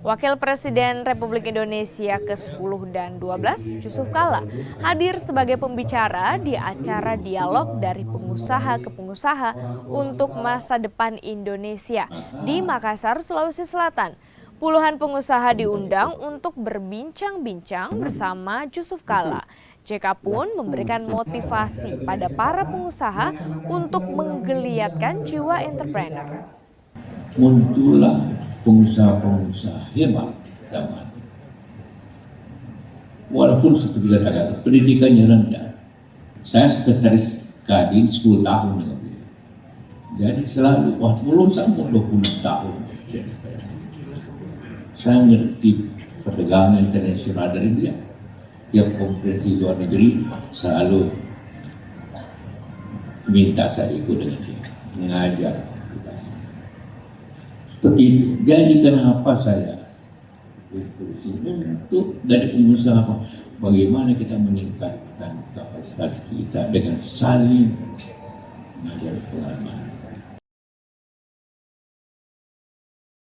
Wakil Presiden Republik Indonesia ke-10 dan 12, Yusuf Kala, hadir sebagai pembicara di acara dialog dari pengusaha ke pengusaha untuk masa depan Indonesia di Makassar, Sulawesi Selatan. Puluhan pengusaha diundang untuk berbincang-bincang bersama Yusuf Kala. JK pun memberikan motivasi pada para pengusaha untuk menggeliatkan jiwa entrepreneur. Muncullah pengusaha-pengusaha hebat zaman. Walaupun seperti kata-kata pendidikannya rendah. Saya sekretaris Kadin 10 tahun lebih. Jadi selalu waktu belum sampai 20 tahun. Saya ngerti perdagangan internasional dari dia. Tiap konferensi luar negeri selalu minta saya ikut dengan dia, mengajar. Seperti itu. Jadi kenapa saya untuk dari pengusaha, bagaimana kita meningkatkan kapasitas kita dengan saling mengajar pengalaman.